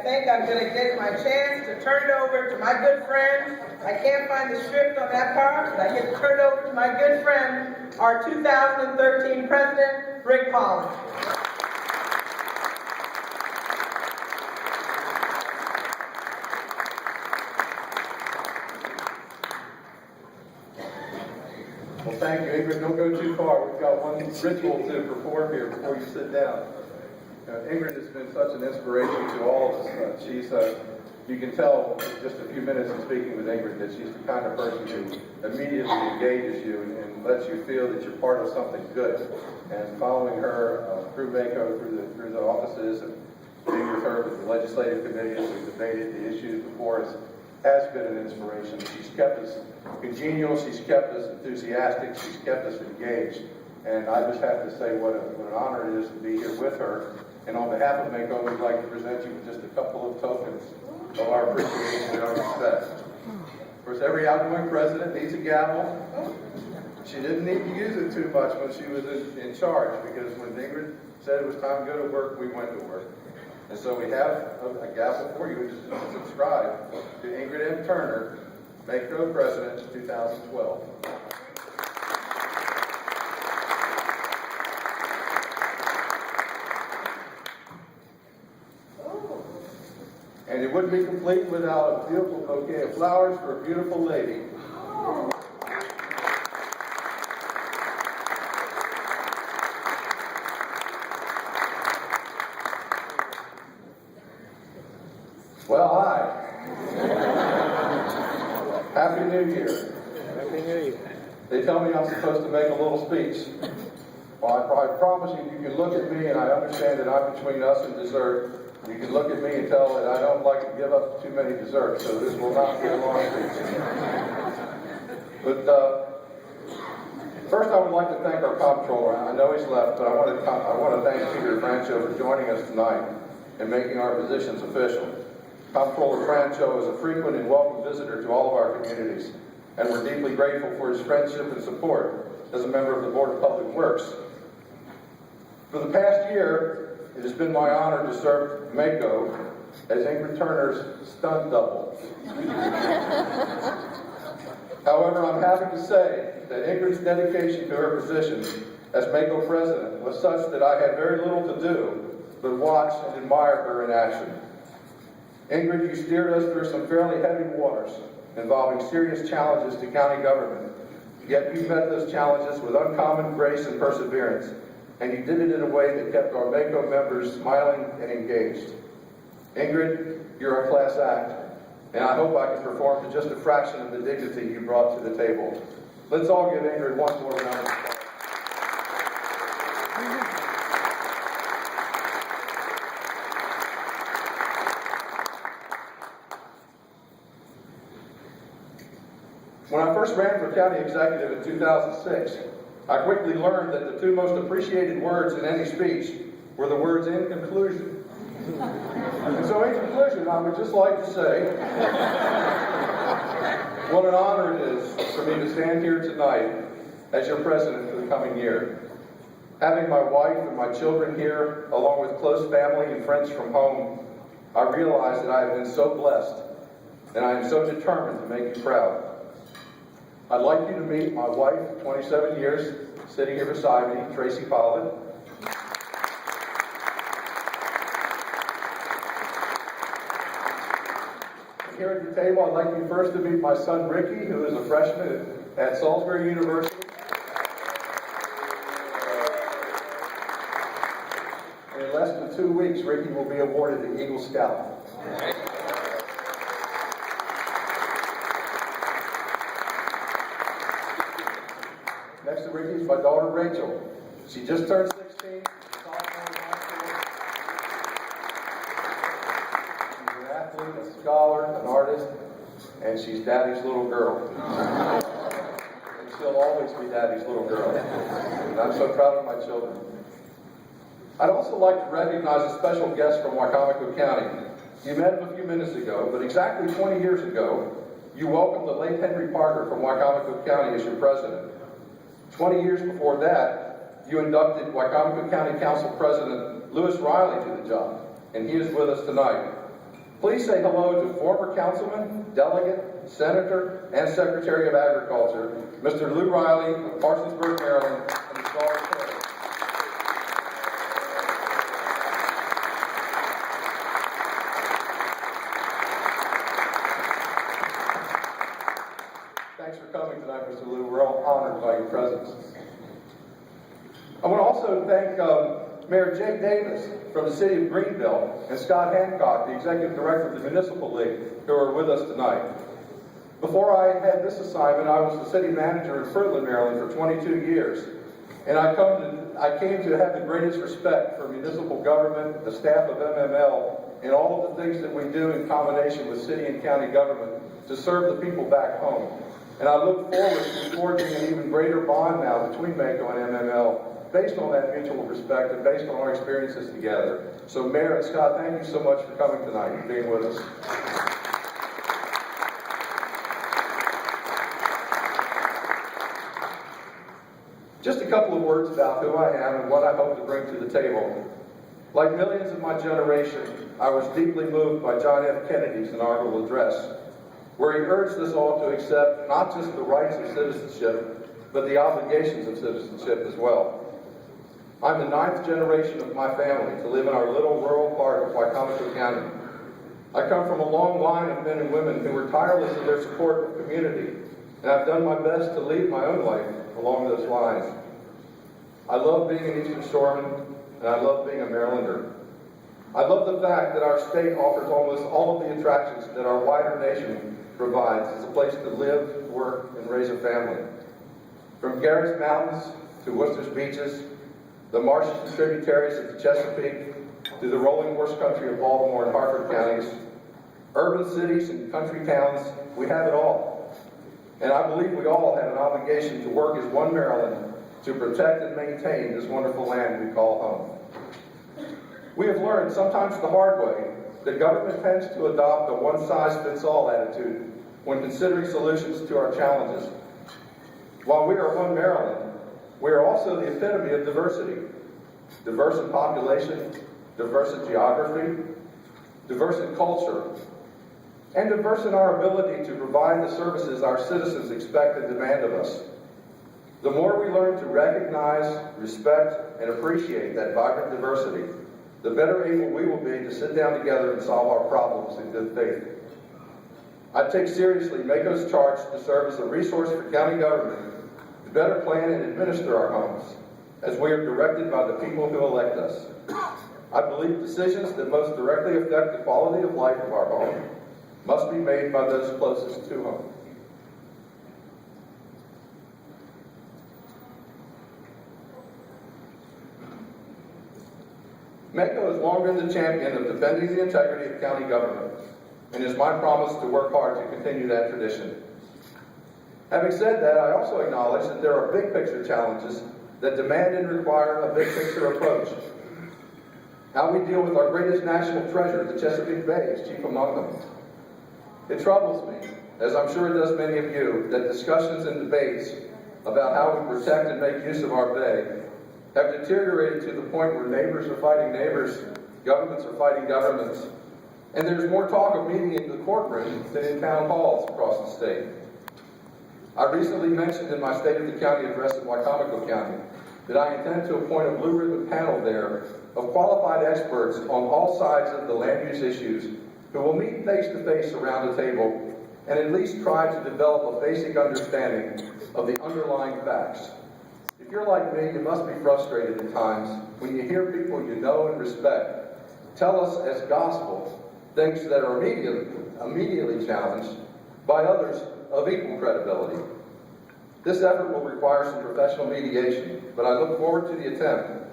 I think I'm going to get my chance to turn it over to my good friend. I can't find the script on that part, but I get to turn it over to my good friend, our 2013 President, Rick Pollitt. Well, thank you, Ingrid. Don't go too far. We've got one ritual to perform here before you sit down. Ingrid has been such an inspiration to all of us. You can tell in just a few minutes of speaking with Ingrid that she's the kind of person who immediately engages you and lets you feel that you're part of something good. And following her through MACo, through the offices, and being with her with the legislative committee as we debated the issues before us, has been an inspiration. She's kept us congenial, she's kept us enthusiastic, she's kept us engaged. And I just have to say what an honor it is to be here with her. And on behalf of MACo, we'd like to present you with just a couple of tokens of our appreciation and our respect. Of course, every outgoing president needs a gavel. She didn't need to use it too much when she was in charge, because when Ingrid said it was time to go to work, we went to work. And so we have a gavel for you. Just subscribe to Ingrid M. Turner, MACo President 2012. And it wouldn't be complete without a beautiful bouquet of flowers for a beautiful lady. Well, hi. Happy New Year. Happy New Year. They tell me I'm supposed to make a little speech. Well, I promise you, you can look at me, and I understand that I'm between us and dessert. You can look at me and tell that I don't like to give up too many desserts, so this will not be a long speech. But first, I would like to thank our comptroller. I know he's left, but I want to thank Peter Francho for joining us tonight and making our positions official. Comptroller Francho is a frequent and welcome visitor to all of our communities, and we're deeply grateful for his friendship and support as a member of the Board of Public Works. For the past year, it has been my honor to serve MACo as Ingrid Turner's stunt double. However, I'm happy to say that Ingrid's dedication to her position as MACo president was such that I had very little to do but watch and admire her in action. Ingrid, you steered us through some fairly heavy waters involving serious challenges to county government, yet you met those challenges with uncommon grace and perseverance, and you did it in a way that kept our MACo members smiling and engaged. Ingrid, you're a class act, and I hope I can perform to just a fraction of the dignity you brought to the table. Let's all give Ingrid one more round of applause. When I first ran for county executive in 2006, I quickly learned that the two most appreciated words in any speech were the words "in conclusion." And so in conclusion, I would just like to say what an honor it is for me to stand here tonight as your president for the coming year. Having my wife and my children here, along with close family and friends from home, I realize that I have been so blessed, and I am so determined to make you proud. I'd like you to meet my wife, 27 years, sitting here beside me, Tracy Pollitt. Here at the table, I'd like you first to meet my son, Ricky, who is a freshman at Salisbury University. And in less than 2 weeks, Ricky will be awarded the Eagle Scout. Next to Ricky is my daughter, Rachel. She just turned 16. She's an athlete, a scholar, an artist, and she's Daddy's little girl. And she'll always be Daddy's little girl. And I'm so proud of my children. I'd also like to recognize a special guest from Wicomico County. You met him a few minutes ago, but exactly 20 years ago, you welcomed the late Henry Parker from Wicomico County as your president. 20 years before that, you inducted Wicomico County Council President Lewis Riley to the job, and he is with us tonight. Please say hello to former councilman, delegate, senator, and Secretary of Agriculture, Mr. Lou Riley of Parsonsburg, Maryland, and the Star of Terry. Thanks for coming tonight, Mr. Lou. We're all honored by your presence. I want to also thank Mayor Jake Davis from the city of Greenville and Scott Hancock, the executive director of the Municipal League, who are with us tonight. Before I had this assignment, I was the city manager in Fruitland, Maryland for 22 years. And I came to have the greatest respect for municipal government, the staff of MML, and all of the things that we do in combination with city and county government to serve the people back home. And I look forward to forging an even greater bond now between MACo and MML based on that mutual respect and based on our experiences together. So Mayor and Scott, thank you so much for coming tonight and being with us. Just a couple of words about who I am and what I hope to bring to the table. Like millions of my generation, I was deeply moved by John F. Kennedy's inaugural address, where he urged us all to accept not just the rights of citizenship, but the obligations of citizenship as well. I'm the 9th generation of my family to live in our little rural part of Wicomico County. I come from a long line of men and women who were tireless in their support of community, and I've done my best to lead my own life along those lines. I love being an Eastern Shoreman, and I love being a Marylander. I love the fact that our state offers almost all of the attractions that our wider nation provides as a place to live, work, and raise a family. From Garrett's Mountains to Worcester's beaches, the marshes and tributaries of the Chesapeake, to the rolling horse country of Baltimore and Harford counties, urban cities and country towns, we have it all. And I believe we all have an obligation to work as one Maryland to protect and maintain this wonderful land we call home. We have learned, sometimes the hard way, that government tends to adopt a one-size-fits-all attitude when considering solutions to our challenges. While we are one Maryland, we are also the epitome of diversity. Diverse in population, diverse in geography, diverse in culture, and diverse in our ability to provide the services our citizens expect and demand of us. The more we learn to recognize, respect, and appreciate that vibrant diversity, the better able we will be to sit down together and solve our problems in good faith. I take seriously MACo's charge to serve as a resource for county government to better plan and administer our homes, as we are directed by the people who elect us. I believe decisions that most directly affect the quality of life of our home must be made by those closest to home. MACo has long been the champion of defending the integrity of county government, and it is my promise to work hard to continue that tradition. Having said that, I also acknowledge that there are big picture challenges that demand and require a big picture approach. How we deal with our greatest national treasure, the Chesapeake Bay, is chief among them. It troubles me, as I'm sure it does many of you, that discussions and debates about how we protect and make use of our bay have deteriorated to the point where neighbors are fighting neighbors, governments are fighting governments, and there's more talk of meeting in the courtroom than in town halls across the state. I recently mentioned in my State of the County address in Wicomico County that I intend to appoint a blue ribbon panel there of qualified experts on all sides of the land use issues who will meet face to face around a table and at least try to develop a basic understanding of the underlying facts. If you're like me, you must be frustrated at times when you hear people you know and respect tell us as gospel things that are immediately challenged by others of equal credibility. This effort will require some professional mediation, but I look forward to the attempt.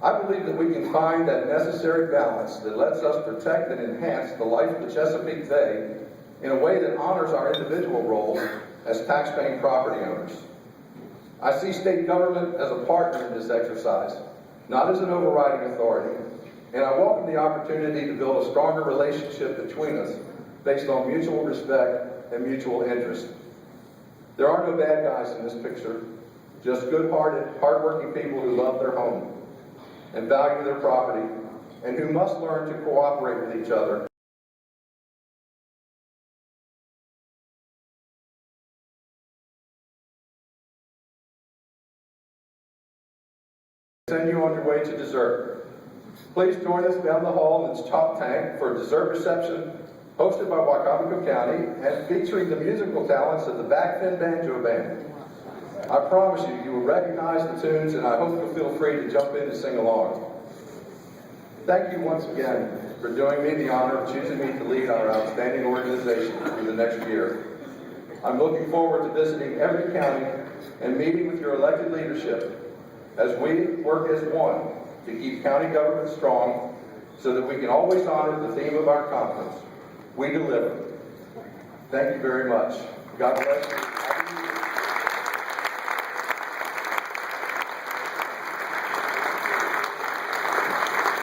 I believe that we can find that necessary balance that lets us protect and enhance the life of the Chesapeake Bay in a way that honors our individual roles as tax-paying property owners. I see state government as a partner in this exercise, not as an overriding authority, and I welcome the opportunity to build a stronger relationship between us based on mutual respect and mutual interest. There are no bad guys in this picture, just good-hearted, hard-working people who love their home and value their property, and who must learn to cooperate with each other send you on your way to dessert. Please join us down the hall in the top tank for a dessert reception hosted by Wicomico County and featuring the musical talents of the Backfin Banjo Band. I promise you, you will recognize the tunes, and I hope you'll feel free to jump in and sing along. Thank you once again for doing me the honor of choosing me to lead our outstanding organization for the next year. I'm looking forward to visiting every county and meeting with your elected leadership as we work as one to keep county government strong so that we can always honor the theme of our conference, we deliver. Thank you very much. God bless you.